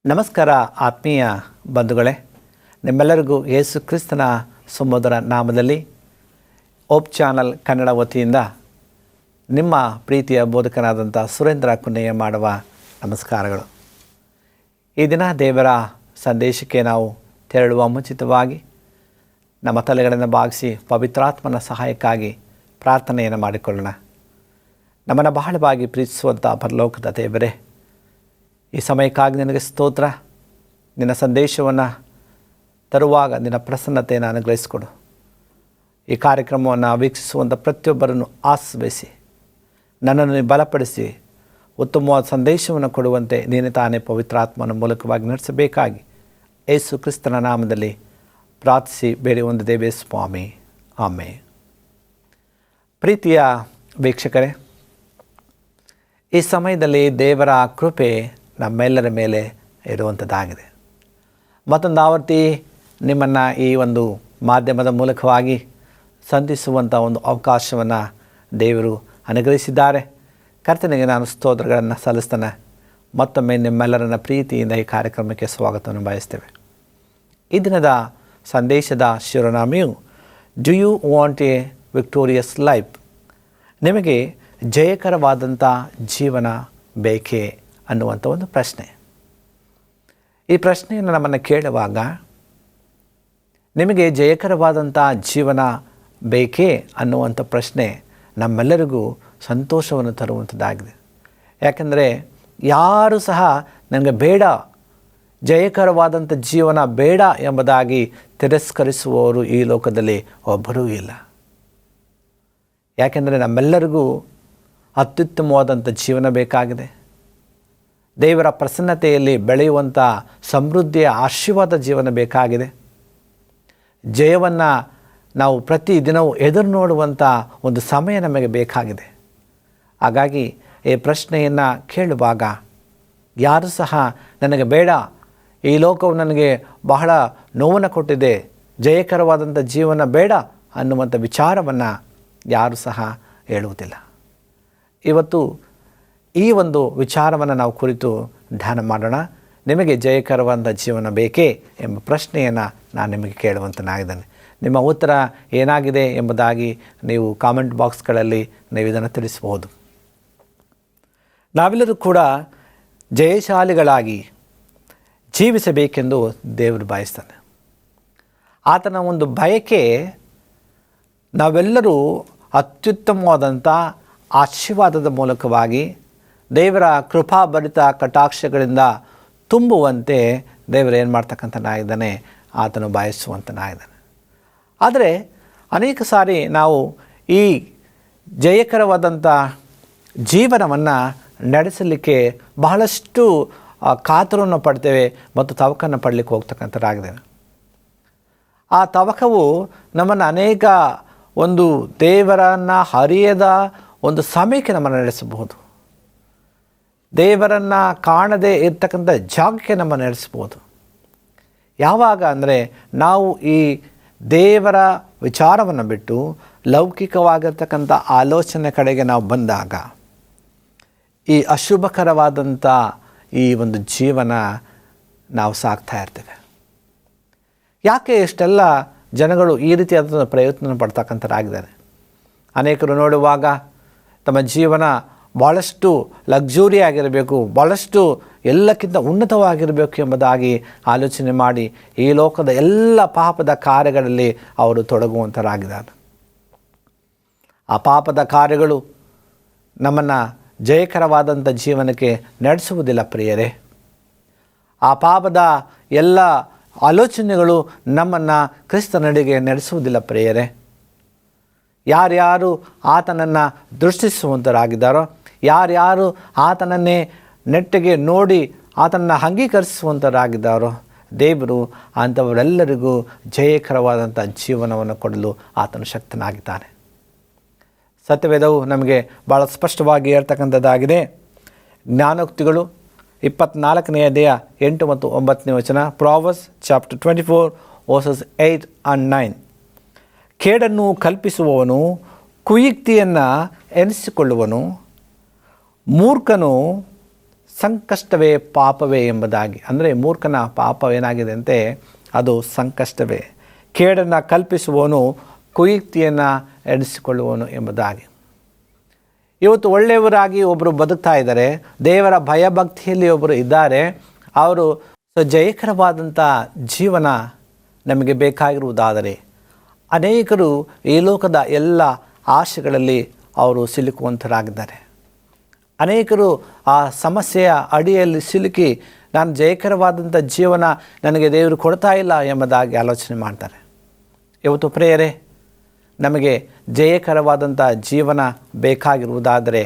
ನಮಸ್ಕಾರ ಆತ್ಮೀಯ ಬಂಧುಗಳೇ, ನಿಮ್ಮೆಲ್ಲರಿಗೂ ಯೇಸು ಕ್ರಿಸ್ತನ ಸುಮಧುರ ನಾಮದಲ್ಲಿ ಓಪ್ ಚಾನಲ್ ಕನ್ನಡ ವತಿಯಿಂದ ನಿಮ್ಮ ಪ್ರೀತಿಯ ಬೋಧಕನಾದಂಥ ಸುರೇಂದ್ರ ಕುನ್ನೆಯ ಮಾಡುವ ನಮಸ್ಕಾರಗಳು. ಈ ದಿನ ದೇವರ ಸಂದೇಶಕ್ಕೆ ನಾವು ತೆರಳುವ ಮುಂಚಿತವಾಗಿ ನಮ್ಮ ತಲೆಗಳನ್ನು ಬಾಗಿಸಿ ಪವಿತ್ರಾತ್ಮನ ಸಹಾಯಕ್ಕಾಗಿ ಪ್ರಾರ್ಥನೆಯನ್ನು ಮಾಡಿಕೊಳ್ಳೋಣ. ನಮ್ಮನ್ನು ಬಹಳವಾಗಿ ಪ್ರೀತಿಸುವಂಥ ಪರಲೋಕದ ದೇವರೇ, ಈ ಸಮಯಕ್ಕಾಗಿ ನಿನಗೆ ಸ್ತೋತ್ರ. ನಿನ್ನ ಸಂದೇಶವನ್ನು ತರುವಾಗ ನಿನ್ನ ಪ್ರಸನ್ನತೆಯನ್ನು ಅನುಗ್ರಹಿಸಿಕೊಡು. ಈ ಕಾರ್ಯಕ್ರಮವನ್ನು ವೀಕ್ಷಿಸುವಂಥ ಪ್ರತಿಯೊಬ್ಬರನ್ನು ಆಸ್ವಾದಿಸಿ ನನ್ನನ್ನು ಬಲಪಡಿಸಿ ಉತ್ತಮವಾದ ಸಂದೇಶವನ್ನು ಕೊಡುವಂತೆ ನೀನು ತಾನೇ ಪವಿತ್ರಾತ್ಮನ ಮೂಲಕವಾಗಿ ನಡೆಸಬೇಕಾಗಿ ಯೇಸು ಕ್ರಿಸ್ತನ ನಾಮದಲ್ಲಿ ಪ್ರಾರ್ಥಿಸಿ ಬೇರೆ ಒಂದು ದೇವೇ ಸ್ವಾಮಿ, ಆಮೇನ್. ಪ್ರೀತಿಯ ವೀಕ್ಷಕರೇ, ಈ ಸಮಯದಲ್ಲಿ ದೇವರ ಕೃಪೆ ನಮ್ಮೆಲ್ಲರ ಮೇಲೆ ಇರುವಂಥದ್ದಾಗಿದೆ. ಮತ್ತೊಂದು ಆವರ್ತಿ ನಿಮ್ಮನ್ನು ಈ ಒಂದು ಮಾಧ್ಯಮದ ಮೂಲಕವಾಗಿ ಸಂಧಿಸುವಂಥ ಒಂದು ಅವಕಾಶವನ್ನು ದೇವರು ಅನುಗ್ರಹಿಸಿದ್ದಾರೆ. ಕರ್ತನಿಗೆ ನಾನು ಸ್ತೋತ್ರಗಳನ್ನು ಸಲ್ಲಿಸ್ತೇನೆ. ಮತ್ತೊಮ್ಮೆ ನಿಮ್ಮೆಲ್ಲರನ್ನ ಪ್ರೀತಿಯಿಂದ ಈ ಕಾರ್ಯಕ್ರಮಕ್ಕೆ ಸ್ವಾಗತವನ್ನು ಬಯಸ್ತೇವೆ. ಈ ದಿನದ ಸಂದೇಶದ ಶಿರೋನಾಮೆಯು do you want a victorious life? ನಿಮಗೆ ಜಯಕರವಾದಂಥ ಜೀವನ ಬೇಕೇ ಅನ್ನುವಂಥ ಒಂದು ಪ್ರಶ್ನೆ. ಈ ಪ್ರಶ್ನೆಯನ್ನು ನಮ್ಮನ್ನು ಕೇಳುವಾಗ ನಿಮಗೆ ಜಯಕರವಾದಂಥ ಜೀವನ ಬೇಕೇ ಅನ್ನುವಂಥ ಪ್ರಶ್ನೆ ನಮ್ಮೆಲ್ಲರಿಗೂ ಸಂತೋಷವನ್ನು ತರುವಂಥದ್ದಾಗಿದೆ. ಯಾಕೆಂದರೆ ಯಾರೂ ಸಹ ನನಗೆ ಬೇಡ, ಜಯಕರವಾದಂಥ ಜೀವನ ಬೇಡ ಎಂಬುದಾಗಿ ತಿರಸ್ಕರಿಸುವವರು ಈ ಲೋಕದಲ್ಲಿ ಒಬ್ಬರೂ ಇಲ್ಲ. ಯಾಕೆಂದರೆ ನಮ್ಮೆಲ್ಲರಿಗೂ ಅತ್ಯುತ್ತಮವಾದಂಥ ಜೀವನ ಬೇಕಾಗಿದೆ. ದೇವರ ಪ್ರಸನ್ನತೆಯಲ್ಲಿ ಬೆಳೆಯುವಂಥ ಸಮೃದ್ಧಿಯ ಆಶೀರ್ವಾದ ಜೀವನ ಬೇಕಾಗಿದೆ. ಜಯವನ್ನು ನಾವು ಪ್ರತಿದಿನವೂ ಎದುರು ನೋಡುವಂಥ ಒಂದು ಸಮಯ ನಮಗೆ ಬೇಕಾಗಿದೆ. ಹಾಗಾಗಿ ಈ ಪ್ರಶ್ನೆಯನ್ನು ಕೇಳುವಾಗ ಯಾರೂ ಸಹ ನನಗೆ ಬೇಡ, ಈ ಲೋಕವು ನನಗೆ ಬಹಳ ನೋವನ್ನು ಕೊಟ್ಟಿದೆ, ಜಯಕರವಾದಂಥ ಜೀವನ ಬೇಡ ಅನ್ನುವಂಥ ವಿಚಾರವನ್ನು ಯಾರೂ ಸಹ ಹೇಳುವುದಿಲ್ಲ. ಇವತ್ತು ಈ ಒಂದು ವಿಚಾರವನ್ನು ನಾವು ಕುರಿತು ಧ್ಯಾನ ಮಾಡೋಣ. ನಿಮಗೆ ಜಯಕರವಾದ ಜೀವನ ಬೇಕೇ ಎಂಬ ಪ್ರಶ್ನೆಯನ್ನು ನಾನು ನಿಮಗೆ ಕೇಳುವಂತನಾಗಿದ್ದೇನೆ. ನಿಮ್ಮ ಉತ್ತರ ಏನಾಗಿದೆ ಎಂಬುದಾಗಿ ನೀವು ಕಾಮೆಂಟ್ ಬಾಕ್ಸ್ಗಳಲ್ಲಿ ನೀವು ಇದನ್ನು ತಿಳಿಸಬಹುದು. ನಾವೆಲ್ಲರೂ ಕೂಡ ಜಯಶಾಲಿಗಳಾಗಿ ಜೀವಿಸಬೇಕೆಂದು ದೇವರು ಬಯಸ್ತಾನೆ. ಆತನ ಒಂದು ಬಯಕೆ ನಾವೆಲ್ಲರೂ ಅತ್ಯುತ್ತಮವಾದಂಥ ಆಶೀರ್ವಾದದ ಮೂಲಕವಾಗಿ ದೇವರ ಕೃಪಾಭರಿತ ಕಟಾಕ್ಷಗಳಿಂದ ತುಂಬುವಂತೆ ದೇವರು ಏನು ಮಾಡ್ತಕ್ಕಂಥನಾಗಿದ್ದಾನೆ, ಆತನು ಬಯಸುವಂತನಾಗಿದ್ದಾನೆ. ಆದರೆ ಅನೇಕ ಸಾರಿ ನಾವು ಈ ಜಯಕರವಾದಂಥ ಜೀವನವನ್ನು ನಡೆಸಲಿಕ್ಕೆ ಬಹಳಷ್ಟು ಕಾತರವನ್ನು ಪಡ್ತೇವೆ ಮತ್ತು ತವಕನ್ನು ಪಡಲಿಕ್ಕೆ ಹೋಗ್ತಕ್ಕಂಥದ್ದಾಗಿದ್ದೇವೆ. ಆ ತವಕವು ನಮ್ಮನ್ನು ಅನೇಕ ಒಂದು ದೇವರನ್ನು ಅರಿಯದ ಒಂದು ಸಮಯಕ್ಕೆ ನಮ್ಮನ್ನು ನಡೆಸಬಹುದು. ದೇವರನ್ನು ಕಾಣದೇ ಇರ್ತಕ್ಕಂಥ ಜಾಗಕ್ಕೆ ನಮ್ಮನ್ನು ನಡೆಸ್ಬೋದು. ಯಾವಾಗ ಅಂದರೆ ನಾವು ಈ ದೇವರ ವಿಚಾರವನ್ನು ಬಿಟ್ಟು ಲೌಕಿಕವಾಗಿರ್ತಕ್ಕಂಥ ಆಲೋಚನೆ ಕಡೆಗೆ ನಾವು ಬಂದಾಗ ಈ ಅಶುಭಕರವಾದಂಥ ಈ ಒಂದು ಜೀವನ ನಾವು ಸಾಗ್ತಾ ಇರ್ತೇವೆ. ಯಾಕೆ ಇಷ್ಟೆಲ್ಲ ಜನಗಳು ಈ ರೀತಿಯಾದ ಪ್ರಯತ್ನ ಪಡ್ತಕ್ಕಂಥದ್ದಾಗಿದ್ದಾರೆ? ಅನೇಕರು ನೋಡುವಾಗ ತಮ್ಮ ಜೀವನ ಭಾಳಷ್ಟು ಲಕ್ಸುರಿ ಆಗಿರಬೇಕು, ಭಾಳಷ್ಟು ಎಲ್ಲಕ್ಕಿಂತ ಉನ್ನತವಾಗಿರಬೇಕು ಎಂಬುದಾಗಿ ಆಲೋಚನೆ ಮಾಡಿ ಈ ಲೋಕದ ಎಲ್ಲ ಪಾಪದ ಕಾರ್ಯಗಳಲ್ಲಿ ಅವರು ತೊಡಗುವಂಥರಾಗಿದ್ದಾರೆ. ಆ ಪಾಪದ ಕಾರ್ಯಗಳು ನಮ್ಮನ್ನು ಜಯಕರವಾದಂಥ ಜೀವನಕ್ಕೆ ನಡೆಸುವುದಿಲ್ಲ ಪ್ರಿಯರೇ. ಆ ಪಾಪದ ಎಲ್ಲ ಆಲೋಚನೆಗಳು ನಮ್ಮನ್ನು ಕ್ರಿಸ್ತನಡೆಗೆ ನಡೆಸುವುದಿಲ್ಲ ಪ್ರಿಯರೇ. ಯಾರ್ಯಾರು ಆತನನ್ನು ದೃಷ್ಟಿಸುವಂಥರಾಗಿದ್ದಾರೋ, ಯಾರ್ಯಾರು ಆತನನ್ನೇ ನೆಟ್ಟಿಗೆ ನೋಡಿ ಆತನನ್ನು ಅಂಗೀಕರಿಸುವಂಥರಾಗಿದ್ದಾರೋ, ದೇವರು ಅಂಥವರೆಲ್ಲರಿಗೂ ಜಯಕರವಾದಂಥ ಜೀವನವನ್ನು ಕೊಡಲು ಆತನು ಶಕ್ತನಾಗಿದ್ದಾನೆ. ಸತ್ಯವೇದವು ನಮಗೆ ಭಾಳ ಸ್ಪಷ್ಟವಾಗಿ ಹೇಳ್ತಕ್ಕಂಥದ್ದಾಗಿದೆ. ಜ್ಞಾನೋಕ್ತಿಗಳು 24ನೇ ಅಧ್ಯಾಯ 8 ಮತ್ತು 9ನೇ ವಚನ. Proverbs chapter 24 versus 8 and 9. ಕೇಡನ್ನು ಕಲ್ಪಿಸುವವನು ಕುಯುಕ್ತಿಯನ್ನು ಎನಿಸಿಕೊಳ್ಳುವನು, ಮೂರ್ಖನು ಸಂಕಷ್ಟವೇ ಪಾಪವೇ ಎಂಬುದಾಗಿ. ಅಂದರೆ ಮೂರ್ಖನ ಪಾಪವೇನಾಗಿದೆ ಅಂತೆ, ಅದು ಸಂಕಷ್ಟವೇ. ಕೇಡನ್ನು ಕಲ್ಪಿಸುವವನು ಕುಯುಕ್ತಿಯನ್ನು ಎಣಿಸಿಕೊಳ್ಳುವನು ಎಂಬುದಾಗಿ. ಇವತ್ತು ಒಳ್ಳೆಯವರಾಗಿ ಒಬ್ಬರು ಬದುಕ್ತಾ ಇದ್ದಾರೆ, ದೇವರ ಭಯಭಕ್ತಿಯಲ್ಲಿ ಒಬ್ಬರು ಇದ್ದಾರೆ. ಅವರು ಜಯಕರವಾದಂಥ ಜೀವನ ನಮಗೆ ಬೇಕಾಗಿರುವುದಾದರೆ, ಅನೇಕರು ಈ ಲೋಕದ ಎಲ್ಲ ಆಶೆಗಳಲ್ಲಿ ಅವರು ಸಿಲುಕುವಂತರಾಗಿದ್ದಾರೆ. ಅನೇಕರು ಆ ಸಮಸ್ಯೆಯ ಅಡಿಯಲ್ಲಿ ಸಿಲುಕಿ ನಾನು ಜಯಕರವಾದಂಥ ಜೀವನ ನನಗೆ ದೇವರು ಕೊಡ್ತಾ ಇಲ್ಲ ಎಂಬುದಾಗಿ ಆಲೋಚನೆ ಮಾಡ್ತಾರೆ. ಇವತ್ತು ಪ್ರಿಯರೇ, ನಮಗೆ ಜಯಕರವಾದಂಥ ಜೀವನ ಬೇಕಾಗಿರುವುದಾದರೆ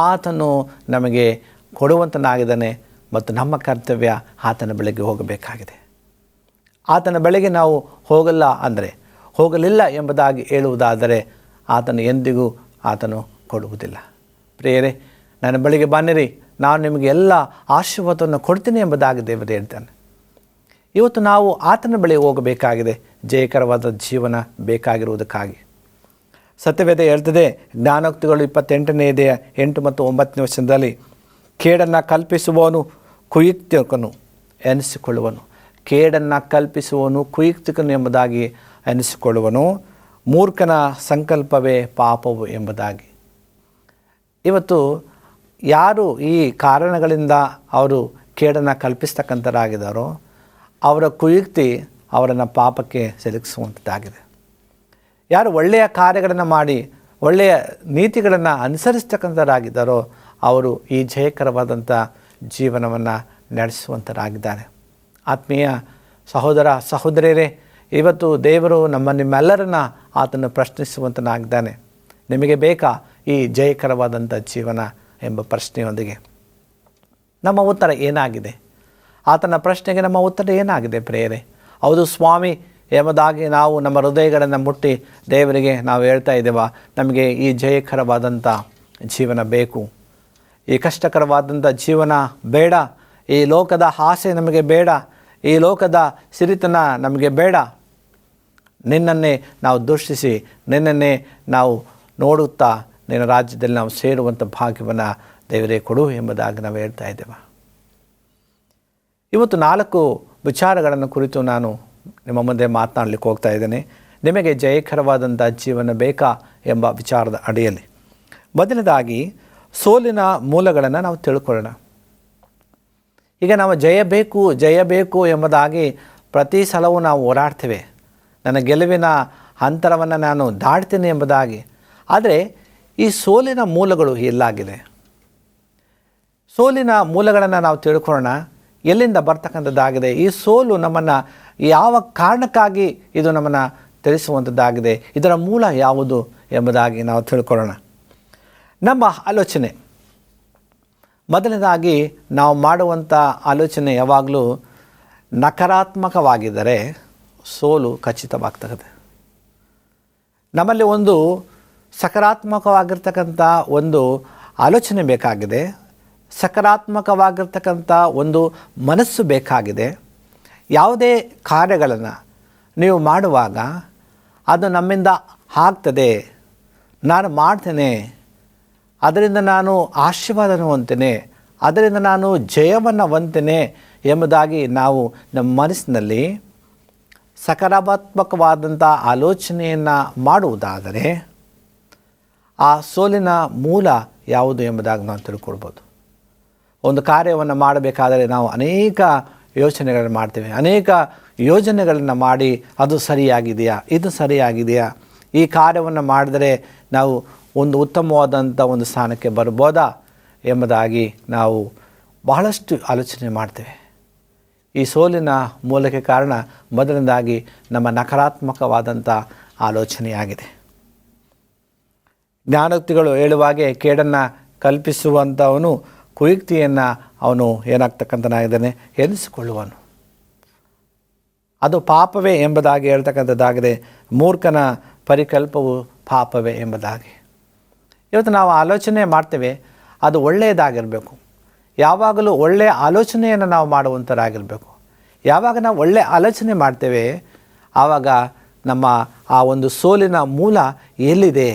ಆತನು ನಮಗೆ ಕೊಡುವಂತನಾಗಿದ್ದಾನೆ ಮತ್ತು ನಮ್ಮ ಕರ್ತವ್ಯ ಆತನ ಬಳಿಗೆ ಹೋಗಬೇಕಾಗಿದೆ. ಆತನ ಬಳಿಗೆ ನಾವು ಹೋಗಲಿಲ್ಲ ಎಂಬುದಾಗಿ ಹೇಳುವುದಾದರೆ ಆತನು ಎಂದಿಗೂ ಆತನು ಕೊಡುವುದಿಲ್ಲ. ಪ್ರಿಯರೇ, ನನ್ನ ಬಳಿಗೆ ಬನ್ನಿರಿ, ನಾನು ನಿಮಗೆ ಎಲ್ಲ ಆಶೀರ್ವಾದವನ್ನು ಕೊಡ್ತೀನಿ ಎಂಬುದಾಗಿ ದೇವರು ಹೇಳ್ತಾನೆ. ಇವತ್ತು ನಾವು ಆತನ ಬಳಿಗೆ ಹೋಗಬೇಕಾಗಿದೆ, ಜಯಕರವಾದ ಜೀವನ ಬೇಕಾಗಿರುವುದಕ್ಕಾಗಿ. ಸತ್ಯವೇದ ಹೇಳ್ತದೆ, ಜ್ಞಾನೋಕ್ತಿಗಳು 28ನೇ 8 ಮತ್ತು 9ನೇ ವಚನದಲ್ಲಿ, ಕೇಡನ್ನು ಕಲ್ಪಿಸುವವನು ಕುಯುಕ್ತಿಕನು ಎನಿಸಿಕೊಳ್ಳುವನು. ಕೇಡನ್ನು ಕಲ್ಪಿಸುವವನು ಕುಯುಕ್ತಿಕನು ಎಂಬುದಾಗಿ ಎನಿಸಿಕೊಳ್ಳುವನು. ಮೂರ್ಖನ ಸಂಕಲ್ಪವೇ ಪಾಪವು ಎಂಬುದಾಗಿ. ಇವತ್ತು ಯಾರು ಈ ಕಾರಣಗಳಿಂದ ಅವರು ಕೇಡನ್ನು ಕಲ್ಪಿಸ್ತಕ್ಕಂಥರಾಗಿದ್ದಾರೋ ಅವರ ಕುಯುಕ್ತಿ ಅವರನ್ನು ಪಾಪಕ್ಕೆ ಸಿಲುಕಿಸುವಂಥದ್ದಾಗಿದೆ. ಯಾರು ಒಳ್ಳೆಯ ಕಾರ್ಯಗಳನ್ನು ಮಾಡಿ ಒಳ್ಳೆಯ ನೀತಿಗಳನ್ನು ಅನುಸರಿಸ್ತಕ್ಕಂಥರಾಗಿದ್ದಾರೋ ಅವರು ಈ ಜಯಕರವಾದಂಥ ಜೀವನವನ್ನು ನಡೆಸುವಂಥರಾಗಿದ್ದಾರೆ. ಆತ್ಮೀಯ ಸಹೋದರ ಸಹೋದರಿಯರೇ, ಇವತ್ತು ದೇವರು ನಿಮ್ಮೆಲ್ಲರನ್ನ ಆತನು ಪ್ರಶ್ನಿಸುವಂತನಾಗಿದ್ದಾನೆ. ನಿಮಗೆ ಬೇಕಾ ಈ ಜಯಕರವಾದಂಥ ಜೀವನ ಎಂಬ ಪ್ರಶ್ನೆಯೊಂದಿಗೆ? ನಮ್ಮ ಉತ್ತರ ಏನಾಗಿದೆ? ಆತನ ಪ್ರಶ್ನೆಗೆ ನಮ್ಮ ಉತ್ತರ ಏನಾಗಿದೆ ಪ್ರಿಯರೇ? ಹೌದು ಸ್ವಾಮಿ ಎಂಬುದಾಗಿ ನಾವು ನಮ್ಮ ಹೃದಯಗಳನ್ನು ಮುಟ್ಟಿ ದೇವರಿಗೆ ನಾವು ಹೇಳ್ತಾ ಇದ್ದೇವೆ, ನಮಗೆ ಈ ಜಯಕರವಾದಂಥ ಜೀವನ ಬೇಕು, ಈ ಕಷ್ಟಕರವಾದಂಥ ಜೀವನ ಬೇಡ, ಈ ಲೋಕದ ಆಸೆ ನಮಗೆ ಬೇಡ, ಈ ಲೋಕದ ಸಿರಿತನ ನಮಗೆ ಬೇಡ, ನಿನ್ನನ್ನೇ ನಾವು ದೃಷ್ಟಿಸಿ ನಿನ್ನನ್ನೇ ನಾವು ನೋಡುತ್ತಾ ನಿನ್ನ ರಾಜ್ಯದಲ್ಲಿ ನಾವು ಸೇರುವಂಥ ಭಾಗ್ಯವನ್ನು ದೇವರೇ ಕೊಡು ಎಂಬುದಾಗಿ ನಾವು ಹೇಳ್ತಾ ಇದ್ದೇವೆ. ಇವತ್ತು 4 ವಿಚಾರಗಳನ್ನು ಕುರಿತು ನಾನು ನಿಮ್ಮ ಮುಂದೆ ಮಾತನಾಡಲಿಕ್ಕೆ ಹೋಗ್ತಾ ಇದ್ದೇನೆ. ನಿಮಗೆ ಜಯಕರವಾದಂಥ ಜೀವನ ಬೇಕಾ ಎಂಬ ವಿಚಾರದ ಅಡಿಯಲ್ಲಿ ಮೊದಲನೇದಾಗಿ ಸೋಲಿನ ಮೂಲಗಳನ್ನು ನಾವು ತಿಳ್ಕೊಳ್ಳೋಣ. ಈಗ ನಾವು ಜಯ ಬೇಕು ಎಂಬುದಾಗಿ ಪ್ರತಿ ಸಲವೂ ನಾವು ಹೋರಾಡ್ತೇವೆ, ನನ್ನ ಗೆಲುವಿನ ಅಂತರವನ್ನು ನಾನು ದಾಟ್ತೀನಿ ಎಂಬುದಾಗಿ. ಆದರೆ ಈ ಸೋಲಿನ ಮೂಲಗಳು ಎಲ್ಲಾಗಿದೆ? ಸೋಲಿನ ಮೂಲಗಳನ್ನು ನಾವು ತಿಳ್ಕೊಳ್ಳೋಣ, ಎಲ್ಲಿಂದ ಬರ್ತಕ್ಕಂಥದ್ದಾಗಿದೆ, ಈ ಸೋಲು ನಮ್ಮನ್ನು ಯಾವ ಕಾರಣಕ್ಕಾಗಿ ಇದು ನಮ್ಮನ್ನು ತಿಳಿಸುವಂಥದ್ದಾಗಿದೆ, ಇದರ ಮೂಲ ಯಾವುದು ಎಂಬುದಾಗಿ ನಾವು ತಿಳ್ಕೊಳ್ಳೋಣ. ನಮ್ಮ ಆಲೋಚನೆ, ಮೊದಲನೇದಾಗಿ ನಾವು ಮಾಡುವಂಥ ಆಲೋಚನೆ ಯಾವಾಗಲೂ ನಕಾರಾತ್ಮಕವಾಗಿದ್ದರೆ ಸೋಲು ಖಚಿತವಾಗ್ತದೆ. ನಮ್ಮಲ್ಲಿ ಒಂದು ಸಕಾರಾತ್ಮಕವಾಗಿರ್ತಕ್ಕಂಥ ಒಂದು ಆಲೋಚನೆ ಬೇಕಾಗಿದೆ, ಸಕಾರಾತ್ಮಕವಾಗಿರ್ತಕ್ಕಂಥ ಒಂದು ಮನಸ್ಸು ಬೇಕಾಗಿದೆ. ಯಾವುದೇ ಕಾರ್ಯಗಳನ್ನು ನೀವು ಮಾಡುವಾಗ ಅದು ನಮ್ಮಿಂದ ಆಗ್ತದೆ, ನಾನು ಮಾಡ್ತೇನೆ, ಅದರಿಂದ ನಾನು ಆಶೀರ್ವಾದವನ್ನು ಹೊಂದ್ತೇನೆ, ಅದರಿಂದ ನಾನು ಜಯವನ್ನು ಹೊಂದ್ತೇನೆ ಎಂಬುದಾಗಿ ನಾವು ನಮ್ಮ ಮನಸ್ಸಿನಲ್ಲಿ ಸಕಾರಾತ್ಮಕವಾದಂಥ ಆಲೋಚನೆಯನ್ನು ಮಾಡುವುದಾದರೆ ಆ ಸೋಲಿನ ಮೂಲ ಯಾವುದು ಎಂಬುದಾಗಿ ನಾವು ತಿಳ್ಕೊಳ್ಬೋದು. ಒಂದು ಕಾರ್ಯವನ್ನು ಮಾಡಬೇಕಾದರೆ ನಾವು ಅನೇಕ ಯೋಚನೆಗಳನ್ನು ಮಾಡ್ತೇವೆ, ಅನೇಕ ಯೋಜನೆಗಳನ್ನು ಮಾಡಿ ಅದು ಸರಿಯಾಗಿದೆಯಾ, ಇದು ಸರಿಯಾಗಿದೆಯಾ, ಈ ಕಾರ್ಯವನ್ನು ಮಾಡಿದರೆ ನಾವು ಒಂದು ಉತ್ತಮವಾದಂಥ ಒಂದು ಸ್ಥಾನಕ್ಕೆ ಬರ್ಬೋದಾ ಎಂಬುದಾಗಿ ನಾವು ಬಹಳಷ್ಟು ಆಲೋಚನೆ ಮಾಡ್ತೇವೆ. ಈ ಸೋಲಿನ ಮೂಲಕ್ಕೆ ಕಾರಣ ಮೊದಲನೇದಾಗಿ ನಮ್ಮ ನಕಾರಾತ್ಮಕವಾದಂಥ ಆಲೋಚನೆಯಾಗಿದೆ. ಜ್ಞಾನೋಕ್ತಿಗಳು ಹೇಳುವಾಗೆ ಕೇಡನ್ನು ಕಲ್ಪಿಸುವಂಥವನು ಕುಯುಕ್ತಿಯನ್ನು ಅವನು ಏನಾಗ್ತಕ್ಕಂಥನಾಗಿದ್ದಾನೆ ಎನಿಸಿಕೊಳ್ಳುವನು. ಅದು ಪಾಪವೇ ಎಂಬುದಾಗಿ ಹೇಳ್ತಕ್ಕಂಥದ್ದಾಗಿದೆ. ಮೂರ್ಖನ ಪರಿಕಲ್ಪವು ಪಾಪವೇ ಎಂಬುದಾಗಿ. ಇವತ್ತು ನಾವು ಆಲೋಚನೆ ಮಾಡ್ತೇವೆ, ಅದು ಒಳ್ಳೆಯದಾಗಿರಬೇಕು. ಯಾವಾಗಲೂ ಒಳ್ಳೆಯ ಆಲೋಚನೆಯನ್ನು ನಾವು ಮಾಡುವಂಥರಾಗಿರಬೇಕು. ಯಾವಾಗ ನಾವು ಒಳ್ಳೆಯ ಆಲೋಚನೆ ಮಾಡ್ತೇವೆ ಆವಾಗ ನಮ್ಮ ಆ ಒಂದು ಸೋಲಿನ ಮೂಲ ಎಲ್ಲಿದೆ,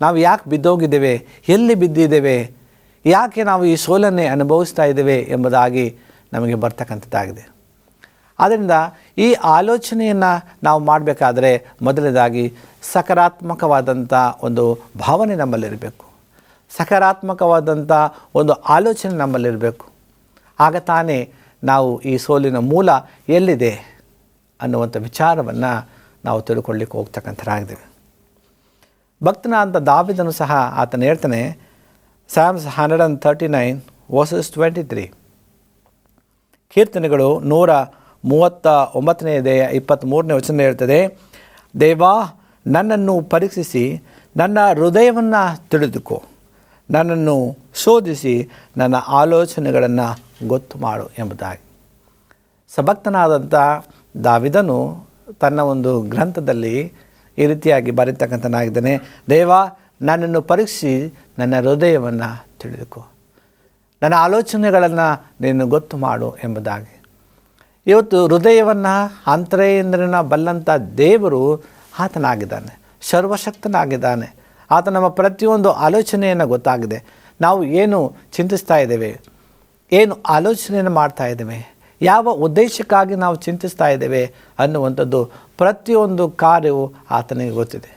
ನಾವು ಯಾಕೆ ಬಿದ್ದೋಗಿದ್ದೇವೆ, ಎಲ್ಲಿ ಬಿದ್ದಿದ್ದೇವೆ, ಯಾಕೆ ನಾವು ಈ ಸೋಲನ್ನೇ ಅನುಭವಿಸ್ತಾ ಇದ್ದೇವೆ ಎಂಬುದಾಗಿ ನಮಗೆ ಬರ್ತಕ್ಕಂಥದ್ದಾಗಿದೆ. ಆದ್ದರಿಂದ ಈ ಆಲೋಚನೆಯನ್ನು ನಾವು ಮಾಡಬೇಕಾದ್ರೆ ಮೊದಲನೇದಾಗಿ ಸಕಾರಾತ್ಮಕವಾದಂಥ ಒಂದು ಭಾವನೆ ನಮ್ಮಲ್ಲಿರಬೇಕು. ಸಕಾರಾತ್ಮಕವಾದಂಥ ಒಂದು ಆಲೋಚನೆ ನಮ್ಮಲ್ಲಿರಬೇಕು. ಆಗ ತಾನೇ ನಾವು ಈ ಸೋಲಿನ ಮೂಲ ಎಲ್ಲಿದೆ ಅನ್ನುವಂಥ ವಿಚಾರವನ್ನು ನಾವು ತಿಳ್ಕೊಳ್ಳಿಕ್ಕೆ ಹೋಗ್ತಕ್ಕಂಥರಾಗಿದ್ದೇವೆ. ಭಕ್ತನಾದಂಥ ದಾವೀದನು ಸಹ ಆತನು ಹೇಳ್ತಾನೆ, Psalms 139 verses 23, ಕೀರ್ತನೆಗಳು 139 ಹೇಳ್ತದೆ, ದೇವಾ ನನ್ನನ್ನು ಪರೀಕ್ಷಿಸಿ ನನ್ನ ಹೃದಯವನ್ನು ತಿಳಿದುಕೋ, ನನ್ನನ್ನು ಶೋಧಿಸಿ ನನ್ನ ಆಲೋಚನೆಗಳನ್ನು ಗೊತ್ತು ಮಾಡು ಎಂಬುದಾಗಿ. ಸಭಕ್ತನಾದಂಥ ದಾವೀದನು ತನ್ನ ಒಂದು ಗ್ರಂಥದಲ್ಲಿ ಈ ರೀತಿಯಾಗಿ ಬರೀತಕ್ಕಂಥನಾಗಿದ್ದಾನೆ, ದೇವಾ ನನ್ನನ್ನು ಪರೀಕ್ಷಿಸಿ ನನ್ನ ಹೃದಯವನ್ನು ತಿಳಿದುಕೋ, ನನ್ನ ಆಲೋಚನೆಗಳನ್ನು ನೀನು ಗೊತ್ತು ಮಾಡು ಎಂಬುದಾಗಿ. ಇವತ್ತು ಹೃದಯವನ್ನು ಅಂತರೇಂದ್ರನ ಬಲ್ಲಂಥ ದೇವರು ಆತನಾಗಿದ್ದಾನೆ, ಸರ್ವಶಕ್ತನಾಗಿದ್ದಾನೆ. ಆತ ನಮ್ಮ ಪ್ರತಿಯೊಂದು ಆಲೋಚನೆಯನ್ನು ಗೊತ್ತಾಗಿದೆ. ನಾವು ಏನು ಚಿಂತಿಸ್ತಾ ಇದ್ದೇವೆ, ಏನು ಆಲೋಚನೆಯನ್ನು ಮಾಡ್ತಾ ಇದ್ದೇವೆ, ಯಾವ ಉದ್ದೇಶಕ್ಕಾಗಿ ನಾವು ಚಿಂತಿಸ್ತಾ ಇದ್ದೇವೆ ಅನ್ನುವಂಥದ್ದು ಪ್ರತಿಯೊಂದು ಕಾರ್ಯವು ಆತನಿಗೆ ಗೊತ್ತಿದೆ.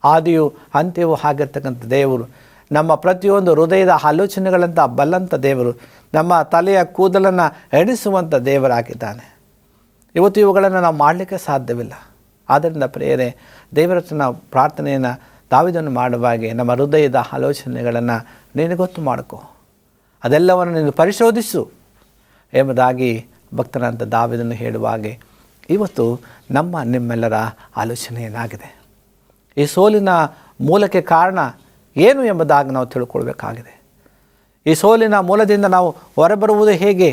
ಆದಿಯು ಅಂತ್ಯವೂ ಆಗಿರ್ತಕ್ಕಂಥ ದೇವರು, ನಮ್ಮ ಪ್ರತಿಯೊಂದು ಹೃದಯದ ಆಲೋಚನೆಗಳಂತ ಬಲ್ಲಂಥ ದೇವರು, ನಮ್ಮ ತಲೆಯ ಕೂದಲನ್ನು ಎಣಿಸುವಂಥ ದೇವರಾಗಿದ್ದಾನೆ. ಇವತ್ತು ಇವುಗಳನ್ನು ನಾವು ಮಾಡಲಿಕ್ಕೆ ಸಾಧ್ಯವಿಲ್ಲ. ಆದ್ದರಿಂದ ಪ್ರಿಯರೇ, ದೇವರ ಹತ್ರ ನಾವು ಪ್ರಾರ್ಥನೆಯನ್ನು ದಾವೀದನು ಮಾಡುವಾಗೆ ನಮ್ಮ ಹೃದಯದ ಆಲೋಚನೆಗಳನ್ನು ನೀನು ಗೊತ್ತು ಮಾಡಿಕೊ, ಅದೆಲ್ಲವನ್ನು ನೀನು ಪರಿಶೋಧಿಸು ಎಂಬುದಾಗಿ ಭಕ್ತನಂತ ದಾವೀದನು ಹೇಳುವಾಗೆ ಇವತ್ತು ನಿಮ್ಮೆಲ್ಲರ ಆಲೋಚನೆ ಏನಾಗಿದೆ, ಈ ಸೋಲಿನ ಮೂಲಕ್ಕೆ ಕಾರಣ ಏನು ಎಂಬುದಾಗಿ ನಾವು ತಿಳ್ಕೊಳ್ಬೇಕಾಗಿದೆ. ಈ ಸೋಲಿನ ಮೂಲದಿಂದ ನಾವು ಹೊರಬರುವುದು ಹೇಗೆ?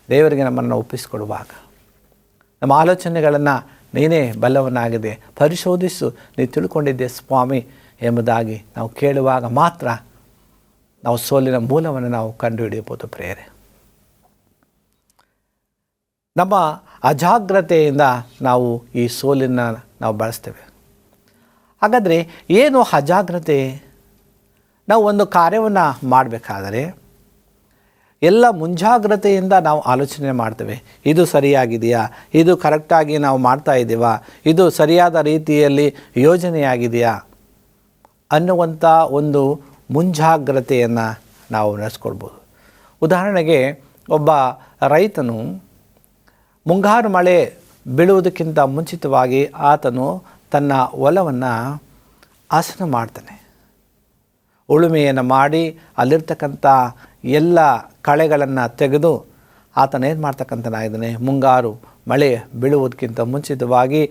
ದೇವರಿಗೆ ನಮ್ಮನ್ನು ಒಪ್ಪಿಸಿಕೊಡುವಾಗ ನಮ್ಮ ಆಲೋಚನೆಗಳನ್ನು ನೀನೇ ಬಲ್ಲವನಾಗಿದೆ, ಪರಿಶೋಧಿಸು, ನೀನು ತಿಳ್ಕೊಂಡಿದ್ದೆ ಸ್ವಾಮಿ ಎಂಬುದಾಗಿ ನಾವು ಕೇಳುವಾಗ ಮಾತ್ರ ನಾವು ಸೋಲಿನ ಮೂಲವನ್ನು ನಾವು ಕಂಡುಹಿಡಿಯಬಹುದು. ಪ್ರೇರೆ, ನಮ್ಮ ಅಜಾಗ್ರತೆಯಿಂದ ನಾವು ಈ ಸೋಲಿನ ನಾವು ಬಳಸ್ತೇವೆ. ಹಾಗಾದರೆ ಏನು ಅಜಾಗ್ರತೆ? ನಾವು ಒಂದು ಕಾರ್ಯವನ್ನು ಮಾಡಬೇಕಾದರೆ ಎಲ್ಲ ಮುಂಜಾಗ್ರತೆಯಿಂದ ನಾವು ಆಲೋಚನೆ ಮಾಡ್ತೇವೆ. ಇದು ಸರಿಯಾಗಿದೆಯಾ, ಇದು ಕರೆಕ್ಟಾಗಿ ನಾವು ಮಾಡ್ತಾ ಇದ್ದೀವಾ, ಇದು ಸರಿಯಾದ ರೀತಿಯಲ್ಲಿ ಯೋಜನೆಯಾಗಿದೆಯಾ ಅನ್ನುವಂಥ ಒಂದು ಮುಂಜಾಗ್ರತೆಯನ್ನು ನಾವು ನಡೆಸ್ಕೊಳ್ಬೋದು. ಉದಾಹರಣೆಗೆ, ಒಬ್ಬ ರೈತನು ಮುಂಗಾರು ಮಳೆ ಬೀಳುವುದಕ್ಕಿಂತ ಮುಂಚಿತವಾಗಿ ಆತನು ತನ್ನ ಹೊಲವನ್ನು ಹಸನು ಮಾಡ್ತಾನೆ. ಉಳುಮೆಯನ್ನು ಮಾಡಿ ಅಲ್ಲಿರ್ತಕ್ಕಂಥ ಎಲ್ಲ ಕಳೆಗಳನ್ನು ತೆಗೆದು ಆತನೇನು ಮಾಡ್ತಕ್ಕಂಥನಾಗಿದ್ದಾನೆ, ಮುಂಗಾರು ಮಳೆ ಬೀಳುವುದಕ್ಕಿಂತ ಮುಂಚಿತವಾಗಿ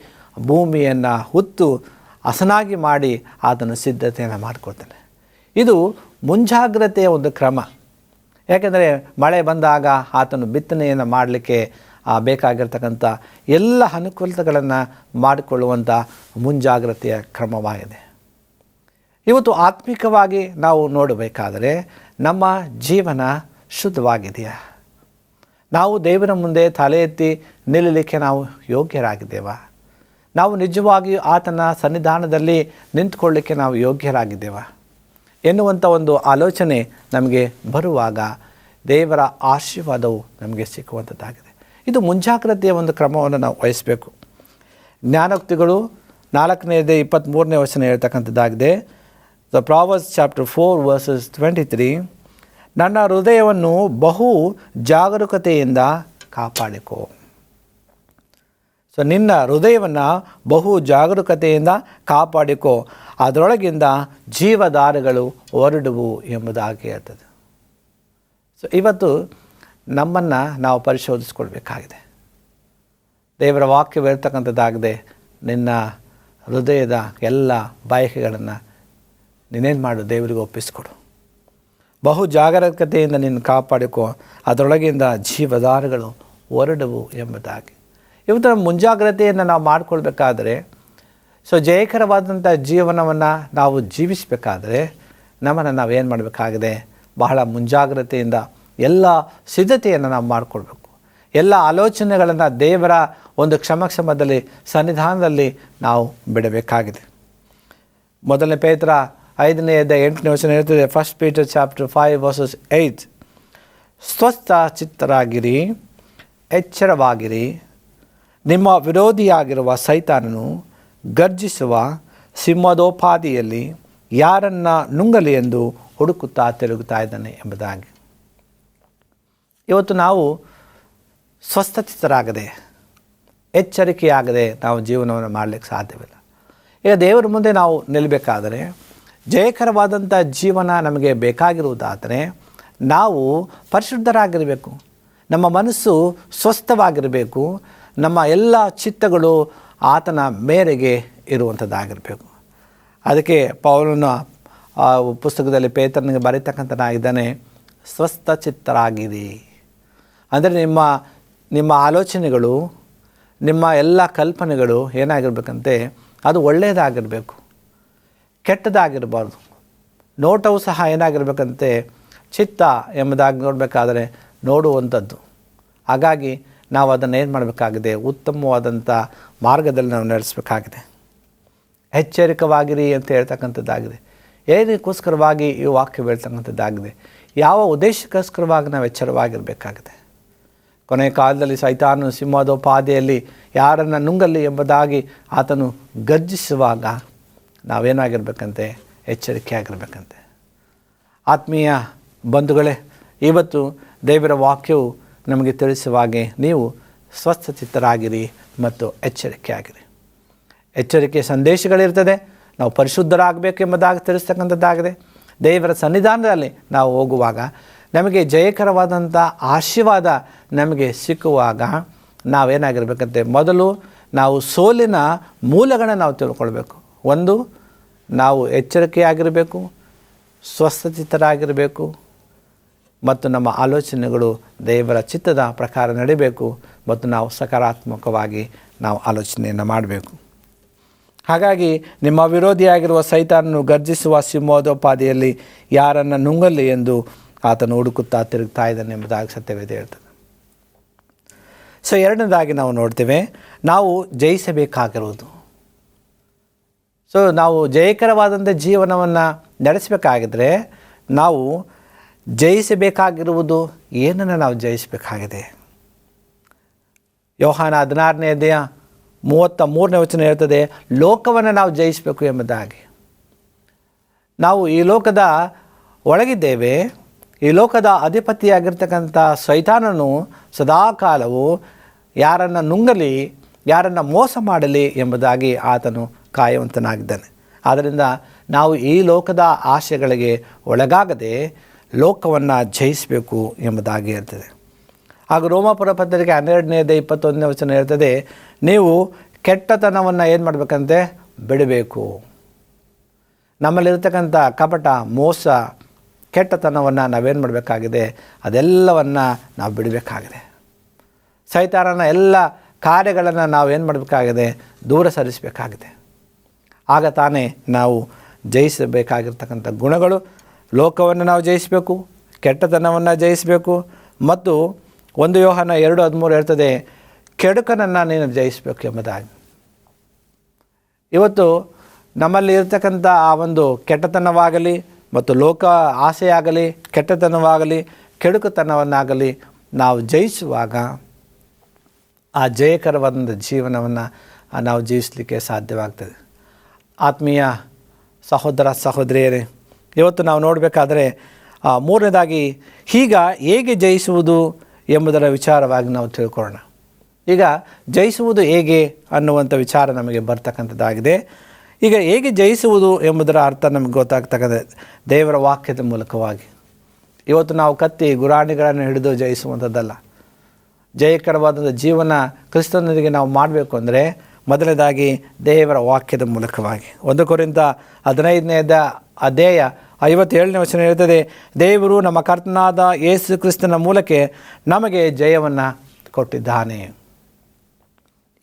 ಭೂಮಿಯನ್ನು ಹುತ್ತು ಹಸನಾಗಿ ಮಾಡಿ ಆತನು ಸಿದ್ಧತೆಯನ್ನು ಮಾಡಿಕೊಳ್ತಾನೆ. ಇದು ಮುಂಜಾಗ್ರತೆಯ ಒಂದು ಕ್ರಮ. ಯಾಕೆಂದರೆ ಮಳೆ ಬಂದಾಗ ಆತನು ಬಿತ್ತನೆಯನ್ನು ಮಾಡಲಿಕ್ಕೆ ಬೇಕಾಗಿರ್ತಕ್ಕಂಥ ಎಲ್ಲ ಅನುಕೂಲತೆಗಳನ್ನು ಮಾಡಿಕೊಳ್ಳುವಂಥ ಮುಂಜಾಗ್ರತೆಯ ಕ್ರಮವಾಗಿದೆ. ಇವತ್ತು ಆತ್ಮಿಕವಾಗಿ ನಾವು ನೋಡಬೇಕಾದರೆ ನಮ್ಮ ಜೀವನ ಶುದ್ಧವಾಗಿದೆಯಾ? ನಾವು ದೇವರ ಮುಂದೆ ತಲೆ ಎತ್ತಿ ನಿಲ್ಲಲಿಕ್ಕೆ ನಾವು ಯೋಗ್ಯರಾಗಿದ್ದೇವಾ? ನಾವು ನಿಜವಾಗಿಯೂ ಆತನ ಸನ್ನಿಧಾನದಲ್ಲಿ ನಿಂತುಕೊಳ್ಳಲಿಕ್ಕೆ ನಾವು ಯೋಗ್ಯರಾಗಿದ್ದೇವಾ ಎನ್ನುವಂಥ ಒಂದು ಆಲೋಚನೆ ನಮಗೆ ಬರುವಾಗ ದೇವರ ಆಶೀರ್ವಾದವು ನಮಗೆ ಸಿಕ್ಕುವಂಥದ್ದಾಗಿದೆ. ಇದು ಮುಂಜಾಗ್ರತೆಯ ಒಂದು ಕ್ರಮವನ್ನು ನಾವು ವಹಿಸಬೇಕು. ಜ್ಞಾನೋಕ್ತಿಗಳು 4:23 ಹೇಳ್ತಕ್ಕಂಥದ್ದಾಗಿದೆ. ದ ಪ್ರಾವರ್ಬ್ಸ್ ಚಾಪ್ಟರ್ 4 verses 23, ನನ್ನ ಹೃದಯವನ್ನು ಬಹು ಜಾಗರೂಕತೆಯಿಂದ ಕಾಪಾಡಿಕೋ. ಸೊ ನಿನ್ನ ಹೃದಯವನ್ನು ಬಹು ಜಾಗರೂಕತೆಯಿಂದ ಕಾಪಾಡಿಕೋ, ಅದರೊಳಗಿಂದ ಜೀವಧಾರೆಗಳು ಹೊರಡುವು ಎಂಬುದಾಗಿ ಹೇಳ್ತದೆ. ಸೊ ಇವತ್ತು ನಮ್ಮನ್ನು ನಾವು ಪರಿಶೋಧಿಸ್ಕೊಳ್ಬೇಕಾಗಿದೆ. ದೇವರ ವಾಕ್ಯವಿರ್ತಕ್ಕಂಥದ್ದಾಗಿದೆ, ನಿನ್ನ ಹೃದಯದ ಎಲ್ಲ ಬಯಕೆಗಳನ್ನು ನೀನೇನು ಮಾಡು, ದೇವರಿಗೆ ಒಪ್ಪಿಸ್ಕೊಡು. ಬಹು ಜಾಗರೂಕತೆಯಿಂದ ನಿನ್ನ ಕಾಪಾಡಿಕೋ, ಅದರೊಳಗಿಂದ ಜೀವಧಾರೆಗಳು ಹೊರಡುವು ಎಂಬುದಾಗಿ. ಇವತ್ತು ನಮ್ಮ ಮುಂಜಾಗ್ರತೆಯನ್ನು ನಾವು ಮಾಡಿಕೊಳ್ಬೇಕಾದ್ರೆ, ಜಯಕರವಾದಂಥ ಜೀವನವನ್ನು ನಾವು ಜೀವಿಸಬೇಕಾದ್ರೆ ನಮ್ಮನ್ನು ನಾವೇನು ಮಾಡಬೇಕಾಗಿದೆ, ಬಹಳ ಮುಂಜಾಗ್ರತೆಯಿಂದ ಎಲ್ಲ ಸಿದ್ಧತೆಯನ್ನು ನಾವು ಮಾಡಿಕೊಳ್ಬೇಕು. ಎಲ್ಲ ಆಲೋಚನೆಗಳನ್ನು ದೇವರ ಒಂದು ಕ್ಷಮದಲ್ಲಿ ಸನ್ನಿಧಾನದಲ್ಲಿ ನಾವು ಬಿಡಬೇಕಾಗಿದೆ. 1 ಪೇತ್ರ 5ನೇ ಅಧ್ಯಾಯ 8ನೇ ವಚನ ಹೇಳ್ತದೆ. 1 Peter chapter 5 verses 8. ಸ್ವಸ್ಥ ಚಿತ್ತರಾಗಿರಿ, ಎಚ್ಚರವಾಗಿರಿ, ನಿಮ್ಮ ವಿರೋಧಿಯಾಗಿರುವ ಸೈತಾನನು ಗರ್ಜಿಸುವ ಸಿಂಹದೋಪಾದಿಯಲ್ಲಿ ಯಾರನ್ನ ನುಂಗಲಿ ಎಂದು ಹುಡುಕುತ್ತಾ ತಿರುಗುತ್ತಾ ಇದ್ದಾನೆ ಎಂಬುದಾಗಿ. ಇವತ್ತು ನಾವು ಸ್ವಸ್ಥಚಿತ್ತರಾಗದೆ, ಎಚ್ಚರಿಕೆಯಾಗದೆ ನಾವು ಜೀವನವನ್ನು ಮಾಡಲಿಕ್ಕೆ ಸಾಧ್ಯವಿಲ್ಲ. ಈಗ ದೇವರ ಮುಂದೆ ನಾವು ನಿಲ್ಲಬೇಕಾದರೆ, ಜಯಕರವಾದಂಥ ಜೀವನ ನಮಗೆ ಬೇಕಾಗಿರುವುದಾದರೆ ನಾವು ಪರಿಶುದ್ಧರಾಗಿರಬೇಕು. ನಮ್ಮ ಮನಸ್ಸು ಸ್ವಸ್ಥವಾಗಿರಬೇಕು. ನಮ್ಮ ಎಲ್ಲ ಚಿತ್ತಗಳು ಆತನ ಮೇರೆಗೆ ಇರುವಂಥದ್ದಾಗಿರಬೇಕು. ಅದಕ್ಕೆ ಪೌಲನ ಪುಸ್ತಕದಲ್ಲಿ ಪೇತ್ರನಿಗೆ ಬರೀತಕ್ಕಂಥನಾಗಿದ್ದಾನೆ, ಸ್ವಸ್ಥ ಚಿತ್ತರಾಗಿರಿ. ಅಂದರೆ ನಿಮ್ಮ ಆಲೋಚನೆಗಳು, ನಿಮ್ಮ ಎಲ್ಲ ಕಲ್ಪನೆಗಳು ಏನಾಗಿರ್ಬೇಕಂತೆ, ಅದು ಒಳ್ಳೆಯದಾಗಿರಬೇಕು, ಕೆಟ್ಟದಾಗಿರಬಾರ್ದು. ನೋಟವು ಸಹ ಏನಾಗಿರ್ಬೇಕಂತೆ, ಚಿತ್ತ ಎಂಬುದಾಗಿ ನೋಡಬೇಕಾದರೆ ನೋಡುವಂಥದ್ದು. ಹಾಗಾಗಿ ನಾವು ಅದನ್ನು ಏನು ಮಾಡಬೇಕಾಗಿದೆ, ಉತ್ತಮವಾದಂಥ ಮಾರ್ಗದಲ್ಲಿ ನಾವು ನಡೆಸಬೇಕಾಗಿದೆ. ಎಚ್ಚರಿಕವಾಗಿರಿ ಅಂತ ಹೇಳ್ತಕ್ಕಂಥದ್ದಾಗಿದೆ. ಏನಕ್ಕೋಸ್ಕರವಾಗಿ ಈ ವಾಕ್ಯ ಹೇಳ್ತಕ್ಕಂಥದ್ದಾಗಿದೆ, ಯಾವ ಉದ್ದೇಶಕ್ಕೋಸ್ಕರವಾಗಿ ನಾವು ಎಚ್ಚರವಾಗಿರಬೇಕಾಗಿದೆ. ಕೊನೆಯ ಕಾಲದಲ್ಲಿ ಸೈತಾನನು ಸಿಂಹದೋಪಾದಿಯಲ್ಲಿ ಯಾರನ್ನು ನುಂಗಲಿ ಎಂಬುದಾಗಿ ಆತನು ಗರ್ಜಿಸುವಾಗ ನಾವೇನಾಗಿರ್ಬೇಕಂತೆ, ಎಚ್ಚರಿಕೆಯಾಗಿರ್ಬೇಕಂತೆ. ಆತ್ಮೀಯ ಬಂಧುಗಳೇ, ಇವತ್ತು ದೇವರ ವಾಕ್ಯವು ನಮಗೆ ತಿಳಿಸುವ ಹಾಗೆ ನೀವು ಸ್ವಸ್ಥಚಿತ್ತರಾಗಿರಿ ಮತ್ತು ಎಚ್ಚರಿಕೆಯಾಗಿರಿ. ಎಚ್ಚರಿಕೆ ಸಂದೇಶಗಳಿರ್ತದೆ. ನಾವು ಪರಿಶುದ್ಧರಾಗಬೇಕು ಎಂಬುದಾಗಿ ತಿಳಿಸ್ತಕ್ಕಂಥದ್ದಾಗಿದೆ. ದೇವರ ಸನ್ನಿಧಾನದಲ್ಲಿ ನಾವು ಹೋಗುವಾಗ ನಮಗೆ ಜಯಕರವಾದಂಥ ಆಶೀರ್ವಾದ ನಮಗೆ ಸಿಕ್ಕುವಾಗ ನಾವೇನಾಗಿರ್ಬೇಕಂತೆ, ಮೊದಲು ನಾವು ಸೋಲಿನ ಮೂಲಗಳನ್ನು ನಾವು ತಿಳ್ಕೊಳ್ಬೇಕು. ಒಂದು, ನಾವು ಎಚ್ಚರಿಕೆಯಾಗಿರಬೇಕು, ಸ್ವಸ್ಥಚಿತ್ತರಾಗಿರಬೇಕು ಮತ್ತು ನಮ್ಮ ಆಲೋಚನೆಗಳು ದೇವರ ಚಿತ್ತದ ಪ್ರಕಾರ ನಡಿಬೇಕು ಮತ್ತು ನಾವು ಸಕಾರಾತ್ಮಕವಾಗಿ ನಾವು ಆಲೋಚನೆಯನ್ನು ಮಾಡಬೇಕು. ಹಾಗಾಗಿ ನಿಮ್ಮ ವಿರೋಧಿಯಾಗಿರುವ ಸೈತಾನನು ಗರ್ಜಿಸುವ ಸಿಂಹೋದೋಪಾದಿಯಲ್ಲಿ ಯಾರನ್ನು ನುಂಗಲಿ ಎಂದು ಆತನು ಹುಡುಕುತ್ತಾ ತಿರುಗ್ತಾ ಇದ್ದಾನೆ ಎಂಬುದಾಗಿ ಸತ್ಯವೇದ ಹೇಳ್ತದೆ. ಸೊ ಎರಡನೇದಾಗಿ ನಾವು ನೋಡ್ತೇವೆ, ನಾವು ಜಯಿಸಬೇಕಾಗಿರುವುದು. ಸೊ ನಾವು ಜಯಕರವಾದಂಥ ಜೀವನವನ್ನು ನಡೆಸಬೇಕಾಗಿದ್ರೆ ನಾವು ಜಯಿಸಬೇಕಾಗಿರುವುದು ಏನನ್ನು ನಾವು ಜಯಿಸಬೇಕಾಗಿದೆ. ಯೋಹಾನ 16ನೇ ಅಧ್ಯಾಯ 33ನೇ ವಚನ ಹೇಳ್ತದೆ, ಲೋಕವನ್ನು ನಾವು ಜಯಿಸಬೇಕು ಎಂಬುದಾಗಿ. ನಾವು ಈ ಲೋಕದ ಒಳಗಿದ್ದೇವೆ. ಈ ಲೋಕದ ಅಧಿಪತಿಯಾಗಿರ್ತಕ್ಕಂಥ ಸೈತಾನನು ಸದಾಕಾಲವು ಯಾರನ್ನು ನುಂಗಲಿ, ಯಾರನ್ನು ಮೋಸ ಮಾಡಲಿ ಎಂಬುದಾಗಿ ಆತನು ಕಾಯುವಂತನಾಗಿದ್ದಾನೆ. ಆದ್ದರಿಂದ ನಾವು ಈ ಲೋಕದ ಆಶೆಗಳಿಗೆ ಒಳಗಾಗದೆ ಲೋಕವನ್ನು ಜಯಿಸಬೇಕು ಎಂಬುದಾಗಿ ಹೇಳ್ತದೆ. ಹಾಗೂ ರೋಮಾಪುರ ಪತ್ರಿಕೆ 12ನೇ ಅಧ್ಯಾಯ 21ನೇ ವಚನ ಹೇಳ್ತದೆ, ನೀವು ಕೆಟ್ಟತನವನ್ನು ಏನು ಮಾಡಬೇಕಂತೆ, ಬಿಡಬೇಕು. ನಮ್ಮಲ್ಲಿರ್ತಕ್ಕಂಥ ಕಪಟ, ಮೋಸ, ಕೆಟ್ಟತನವನ್ನು ನಾವೇನು ಮಾಡಬೇಕಾಗಿದೆ, ಅದೆಲ್ಲವನ್ನು ನಾವು ಬಿಡಬೇಕಾಗಿದೆ. ಸೈತಾನನ ಎಲ್ಲ ಕಾರ್ಯಗಳನ್ನು ನಾವು ಏನು ಮಾಡಬೇಕಾಗಿದೆ, ದೂರ ಸರಿಸಬೇಕಾಗಿದೆ. ಆಗ ತಾನೇ ನಾವು ಜಯಿಸಬೇಕಾಗಿರ್ತಕ್ಕಂಥ ಗುಣಗಳು, ಲೋಕವನ್ನು ನಾವು ಜಯಿಸಬೇಕು, ಕೆಟ್ಟತನವನ್ನು ಜಯಿಸಬೇಕು ಮತ್ತು 1 ಯೋಹಾನ 2:13 ಹೇಳ್ತದೆ, ಕೆಡುಕನನ್ನು ನೀನು ಜಯಿಸಬೇಕು ಎಂಬುದಾಗಿ. ಇವತ್ತು ನಮ್ಮಲ್ಲಿ ಇರ್ತಕ್ಕಂಥ ಆ ಒಂದು ಕೆಟ್ಟತನವಾಗಲಿ ಮತ್ತು ಲೋಕ ಆಸೆಯಾಗಲಿ, ಕೆಟ್ಟತನವಾಗಲಿ, ಕೆಡುಕತನವನ್ನಾಗಲಿ ನಾವು ಜಯಿಸುವಾಗ ಆ ಜಯಕರವಾದಂಥ ಜೀವನವನ್ನು ನಾವು ಜೀವಿಸಲಿಕ್ಕೆ ಸಾಧ್ಯವಾಗ್ತದೆ. ಆತ್ಮೀಯ ಸಹೋದರ ಸಹೋದರಿಯರೇ, ಇವತ್ತು ನಾವು ನೋಡಬೇಕಾದರೆ ಮೂರನೇದಾಗಿ ಈಗ ಹೇಗೆ ಜಯಿಸುವುದು ಎಂಬುದರ ವಿಚಾರವಾಗಿ ನಾವು ತಿಳ್ಕೊಳ್ಳೋಣ. ಈಗ ಜಯಿಸುವುದು ಹೇಗೆ ಅನ್ನುವಂಥ ವಿಚಾರ ನಮಗೆ ಬರ್ತಕ್ಕಂಥದ್ದಾಗಿದೆ. ಈಗ ಹೇಗೆ ಜಯಿಸುವುದು ಎಂಬುದರ ಅರ್ಥ ನಮಗೆ ಗೊತ್ತಾಗ್ತಕ್ಕಂಥ ದೇವರ ವಾಕ್ಯದ ಮೂಲಕವಾಗಿ. ಇವತ್ತು ನಾವು ಕತ್ತಿ ಗುರಾಣಿಗಳನ್ನು ಹಿಡಿದು ಜಯಿಸುವಂಥದ್ದಲ್ಲ. ಜಯಕರವಾದಂಥ ಜೀವನ ಕ್ರಿಸ್ತನೊಂದಿಗೆ ನಾವು ಮಾಡಬೇಕು ಅಂದರೆ ಮೊದಲನೇದಾಗಿ ದೇವರ ವಾಕ್ಯದ ಮೂಲಕವಾಗಿ. 1 ಕೊರಿಂಥ 15ನೇ ಅಧ್ಯಾಯ 57ನೇ ವಚನ ಹೇಳ್ತದೆ, ದೇವರು ನಮ್ಮ ಕರ್ತನಾದ ಯೇಸು ಕ್ರಿಸ್ತನ ಮೂಲಕ ನಮಗೆ ಜಯವನ್ನು ಕೊಟ್ಟಿದ್ದಾನೆ.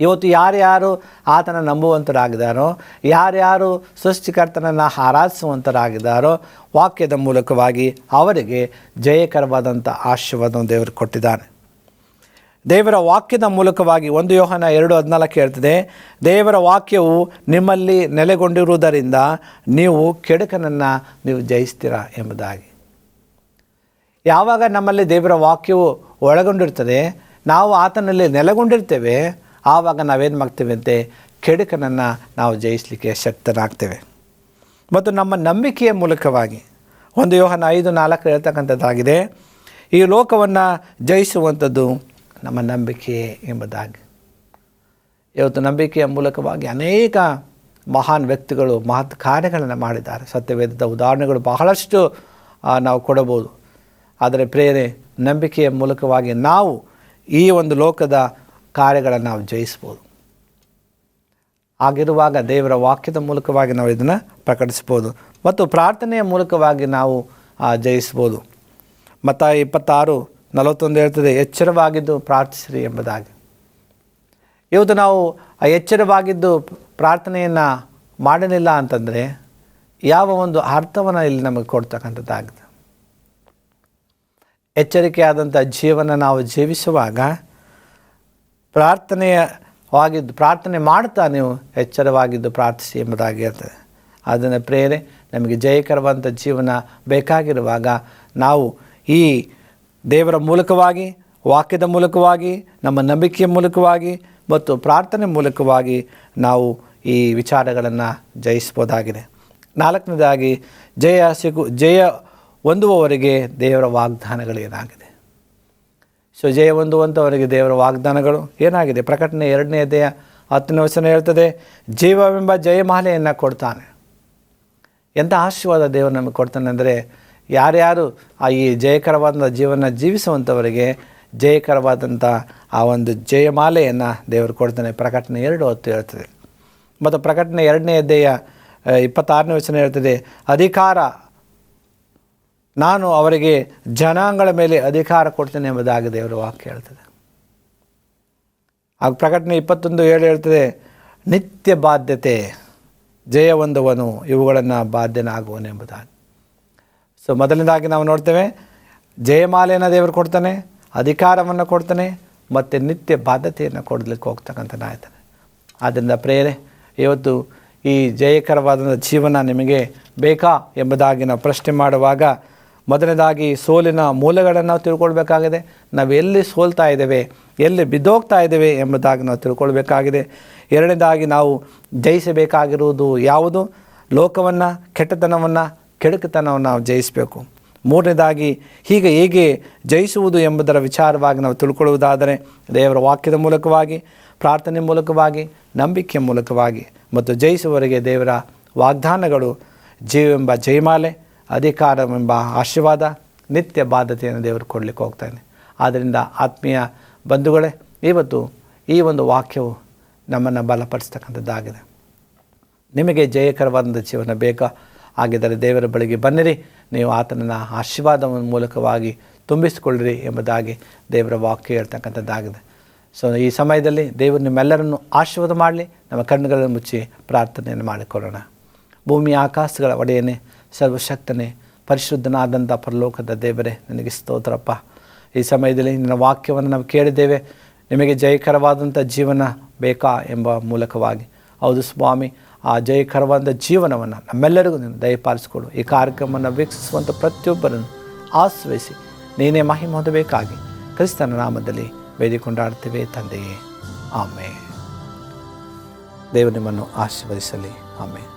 ಇವತ್ತು ಯಾರ್ಯಾರು ಆತನ ನಂಬುವಂತರಾಗಿದ್ದಾರೋ, ಯಾರ್ಯಾರು ಸೃಷ್ಟಿಕರ್ತನನ್ನು ಆರಾಧಿಸುವಂತರಾಗಿದ್ದಾರೋ, ವಾಕ್ಯದ ಮೂಲಕವಾಗಿ ಅವರಿಗೆ ಜಯಕರವಾದಂಥ ಆಶೀರ್ವಾದವನ್ನು ದೇವರು ಕೊಟ್ಟಿದ್ದಾನೆ. ದೇವರ ವಾಕ್ಯದ ಮೂಲಕವಾಗಿ 1 ಯೋಹನ 2:14 ಹೇಳ್ತದೆ, ದೇವರ ವಾಕ್ಯವು ನಿಮ್ಮಲ್ಲಿ ನೆಲೆಗೊಂಡಿರುವುದರಿಂದ ನೀವು ಕೆಡುಕನನ್ನು ನೀವು ಜಯಿಸ್ತೀರಾ ಎಂಬುದಾಗಿ. ಯಾವಾಗ ನಮ್ಮಲ್ಲಿ ದೇವರ ವಾಕ್ಯವು ಒಳಗೊಂಡಿರ್ತದೆ, ನಾವು ಆತನಲ್ಲಿ ನೆಲೆಗೊಂಡಿರ್ತೇವೆ, ಆವಾಗ ನಾವೇನು ಮಾಡ್ತೇವೆ ಅಂತೆ, ಕೆಡುಕನನ್ನು ನಾವು ಜಯಿಸಲಿಕ್ಕೆ ಶಕ್ತರಾಗ್ತೇವೆ. ಮತ್ತು ನಮ್ಮ ನಂಬಿಕೆಯ ಮೂಲಕವಾಗಿ 1 ಯೋಹನ 5:4 ಹೇಳ್ತಕ್ಕಂಥದ್ದಾಗಿದೆ, ಈ ಲೋಕವನ್ನು ಜಯಿಸುವಂಥದ್ದು ನಮ್ಮ ನಂಬಿಕೆ ಎಂಬುದಾಗಿ. ಇವತ್ತು ನಂಬಿಕೆಯ ಮೂಲಕವಾಗಿ ಅನೇಕ ಮಹಾನ್ ವ್ಯಕ್ತಿಗಳು ಮಹತ್ ಕಾರ್ಯಗಳನ್ನು ಮಾಡಿದ್ದಾರೆ. ಸತ್ಯವೇದದ ಉದಾಹರಣೆಗಳು ಬಹಳಷ್ಟು ನಾವು ಕೊಡಬಹುದು. ಆದರೆ ಪ್ರೇರೆ ನಂಬಿಕೆಯ ಮೂಲಕವಾಗಿ ನಾವು ಈ ಒಂದು ಲೋಕದ ಕಾರ್ಯಗಳನ್ನು ನಾವು ಜಯಿಸ್ಬೋದು. ಆಗಿರುವಾಗ ದೇವರ ವಾಕ್ಯದ ಮೂಲಕವಾಗಿ ನಾವು ಇದನ್ನು ಪ್ರಕಟಿಸ್ಬೋದು ಮತ್ತು ಪ್ರಾರ್ಥನೆಯ ಮೂಲಕವಾಗಿ ನಾವು ಜಯಿಸ್ಬೋದು. ಮತ್ತಾಯ 26:41 ಹೇಳ್ತದೆ, ಎಚ್ಚರವಾಗಿದ್ದು ಪ್ರಾರ್ಥಿಸಿರಿ ಎಂಬುದಾಗಿ. ಇವತ್ತು ನಾವು ಎಚ್ಚರವಾಗಿದ್ದು ಪ್ರಾರ್ಥನೆಯನ್ನು ಮಾಡಲಿಲ್ಲ ಅಂತಂದರೆ ಯಾವ ಒಂದು ಅರ್ಥವನ್ನು ಇಲ್ಲಿ ನಮಗೆ ಕೊಡ್ತಕ್ಕಂಥದ್ದಾಗಿದೆ. ಎಚ್ಚರಿಕೆಯಾದಂಥ ಜೀವನ ನಾವು ಜೀವಿಸುವಾಗ ಪ್ರಾರ್ಥನೆ ಮಾಡ್ತಾ ನೀವು ಎಚ್ಚರವಾಗಿದ್ದು ಪ್ರಾರ್ಥಿಸಿ ಎಂಬುದಾಗಿ ಇರ್ತದೆ. ಅದನ್ನು ಪ್ರೇರೆ ನಮಗೆ ಜಯಕರವಾದಂಥ ಜೀವನ ಬೇಕಾಗಿರುವಾಗ ನಾವು ಈ ದೇವರ ಮೂಲಕವಾಗಿ, ವಾಕ್ಯದ ಮೂಲಕವಾಗಿ, ನಮ್ಮ ನಂಬಿಕೆಯ ಮೂಲಕವಾಗಿ ಮತ್ತು ಪ್ರಾರ್ಥನೆ ಮೂಲಕವಾಗಿ ನಾವು ಈ ವಿಚಾರಗಳನ್ನು ಜಯಿಸ್ಬೋದಾಗಿದೆ. 4ನೇದಾಗಿ ಜಯ ಹೊಂದುವವರಿಗೆ ದೇವರ ವಾಗ್ದಾನಗಳೇನಾಗಿದೆ. ಜಯ ಹೊಂದುವಂಥವರಿಗೆ ದೇವರ ವಾಗ್ದಾನಗಳು ಏನಾಗಿದೆ? ಪ್ರಕಟಣೆ 2ನೇ ಅಧ್ಯಾಯ 10ನೇ ವಚನ ಹೇಳ್ತದೆ, ಜೀವವೆಂಬ ಜಯಮಾಲೆಯನ್ನು ಕೊಡ್ತಾನೆ. ಎಂಥ ಆಶೀರ್ವಾದ ದೇವರು ನಮಗೆ ಕೊಡ್ತಾನೆ ಅಂದರೆ, ಯಾರ್ಯಾರು ಈ ಜಯಕರವಾದಂಥ ಜೀವನ ಜೀವಿಸುವಂಥವರಿಗೆ ಜಯಕರವಾದಂಥ ಆ ಒಂದು ಜಯಮಾಲೆಯನ್ನು ದೇವರು ಕೊಡ್ತಾನೆ. ಪ್ರಕಟಣೆ 2:10 ಹೇಳ್ತದೆ. ಮತ್ತು ಪ್ರಕಟಣೆ 2ನೇ ಅಧ್ಯಾಯ 26ನೇ ವಚನ ಹೇಳ್ತದೆ, ನಾನು ಅವರಿಗೆ ಜನಾಂಗಗಳ ಮೇಲೆ ಅಧಿಕಾರ ಕೊಡ್ತೇನೆ ಎಂಬುದಾಗಿ ದೇವರ ವಾಕ್ಯ ಹೇಳ್ತದೆ. ಹಾಗೂ ಪ್ರಕಟಣೆ 21:7 ಹೇಳ್ತದೆ, ನಿತ್ಯ ಬಾಧ್ಯತೆ, ಜಯ ಹೊಂದುವನು ಇವುಗಳನ್ನು ಬಾಧ್ಯನಾಗುವನು ಎಂಬುದಾಗಿ. ಮೊದಲನೇದಾಗಿ ನಾವು ನೋಡ್ತೇವೆ, ಜಯಮಾಲೆಯನ್ನು ದೇವರು ಕೊಡ್ತಾನೆ, ಅಧಿಕಾರವನ್ನು ಕೊಡ್ತಾನೆ ಮತ್ತು ನಿತ್ಯ ಬಾಧ್ಯತೆಯನ್ನು ಕೊಡಲಿಕ್ಕೆ ಹೋಗ್ತಕ್ಕಂಥ ನಾಯ್ತಾನೆ. ಆದ್ದರಿಂದ ಪ್ರೇರೆ, ಇವತ್ತು ಈ ಜಯಕರವಾದ ಜೀವನ ನಿಮಗೆ ಬೇಕಾ ಎಂಬುದಾಗಿ ನಾವು ಪ್ರಶ್ನೆ ಮಾಡುವಾಗ ಮೊದಲನೇದಾಗಿ ಸೋಲಿನ ಮೂಲಗಳನ್ನು ನಾವು ತಿಳ್ಕೊಳ್ಬೇಕಾಗಿದೆ. ನಾವು ಎಲ್ಲಿ ಸೋಲ್ತಾ ಇದ್ದೇವೆ, ಎಲ್ಲಿ ಬಿದ್ದೋಗ್ತಾ ಇದ್ದೇವೆ ಎಂಬುದಾಗಿ ನಾವು ತಿಳ್ಕೊಳ್ಬೇಕಾಗಿದೆ. ಎರಡನೇದಾಗಿ ನಾವು ಜಯಿಸಬೇಕಾಗಿರುವುದು ಯಾವುದು? ಲೋಕವನ್ನು, ಕೆಟ್ಟತನವನ್ನು, ಕೆಡುಕತನವನ್ನು ನಾವು ಜಯಿಸಬೇಕು. ಮೂರನೇದಾಗಿ ಹೇಗೆ ಜಯಿಸುವುದು ಎಂಬುದರ ವಿಚಾರವಾಗಿ ನಾವು ತಿಳ್ಕೊಳ್ಳುವುದಾದರೆ ದೇವರ ವಾಕ್ಯದ ಮೂಲಕವಾಗಿ, ಪ್ರಾರ್ಥನೆ ಮೂಲಕವಾಗಿ, ನಂಬಿಕೆಯ ಮೂಲಕವಾಗಿ ಮತ್ತು ಜಯಿಸುವವರಿಗೆ ದೇವರ ವಾಗ್ದಾನಗಳು ಜೀವವೆಂಬ ಜಯಮಾಲೆ, ಅಧಿಕಾರವೆಂಬ ಆಶೀರ್ವಾದ, ನಿತ್ಯ ಬಾಧ್ಯತೆಯನ್ನು ದೇವರು ಕೊಡಲಿಕ್ಕೆ ಹೋಗ್ತಾನೆ. ಆದ್ದರಿಂದ ಆತ್ಮೀಯ ಬಂಧುಗಳೇ, ಇವತ್ತು ಈ ಒಂದು ವಾಕ್ಯವು ನಮ್ಮನ್ನು ಬಲಪಡಿಸ್ತಕ್ಕಂಥದ್ದಾಗಿದೆ. ನಿಮಗೆ ಜಯಕರವಾದಂಥ ಜೀವನ ಬೇಕಾ? ಹಾಗಿದ್ದರೆ ದೇವರ ಬಳಿಗೆ ಬನ್ನಿರಿ, ನೀವು ಆತನನ್ನು ಆಶೀರ್ವಾದದ ಮೂಲಕವಾಗಿ ತುಂಬಿಸಿಕೊಳ್ಳಿರಿ ಎಂಬುದಾಗಿ ದೇವರ ವಾಕ್ಯ ಹೇಳ್ತಕ್ಕಂಥದ್ದಾಗಿದೆ. ಈ ಸಮಯದಲ್ಲಿ ದೇವರು ನಿಮ್ಮೆಲ್ಲರನ್ನು ಆಶೀರ್ವಾದ ಮಾಡಲಿ. ನಮ್ಮ ಕಣ್ಣುಗಳನ್ನು ಮುಚ್ಚಿ ಪ್ರಾರ್ಥನೆಯನ್ನು ಮಾಡಿಕೊಳ್ಳೋಣ. ಭೂಮಿ ಆಕಾಶಗಳ ಒಡೆಯನೇ, ಸರ್ವಶಕ್ತನೇ, ಪರಿಶುದ್ಧನಾದಂಥ ಪರಲೋಕದ ದೇವರೇ, ನನಗೆ ಸ್ತೋತ್ರಪ್ಪ. ಈ ಸಮಯದಲ್ಲಿ ನಿನ್ನ ವಾಕ್ಯವನ್ನು ನಾವು ಕೇಳಿದ್ದೇವೆ. ನಿಮಗೆ ಜಯಕರವಾದಂಥ ಜೀವನ ಬೇಕಾ ಎಂಬ ಮೂಲಕವಾಗಿ. ಹೌದು ಸ್ವಾಮಿ, ಆ ಜಯಕರವಾದ ಜೀವನವನ್ನು ನಮ್ಮೆಲ್ಲರಿಗೂ ನೀನು ದಯಪಾಲಿಸಿಕೊಡು. ಈ ಕಾರ್ಯಕ್ರಮವನ್ನು ವೀಕ್ಷಿಸುವಂಥ ಪ್ರತಿಯೊಬ್ಬರನ್ನು ಆಶ್ರಯಿಸಿ ನೀನೇ ಮಹಿಮೆ ಹೊಂದಬೇಕಾಗಿ ಕ್ರಿಸ್ತನ ನಾಮದಲ್ಲಿ ಬೇಡಿಕೊಂಡಾಡ್ತೇವೆ ತಂದೆಯೇ, ಆಮೇಲೆ. ದೇವರು ನಿಮ್ಮನ್ನು ಆಶೀರ್ವದಿಸಲಿ. ಆಮೇಲೆ.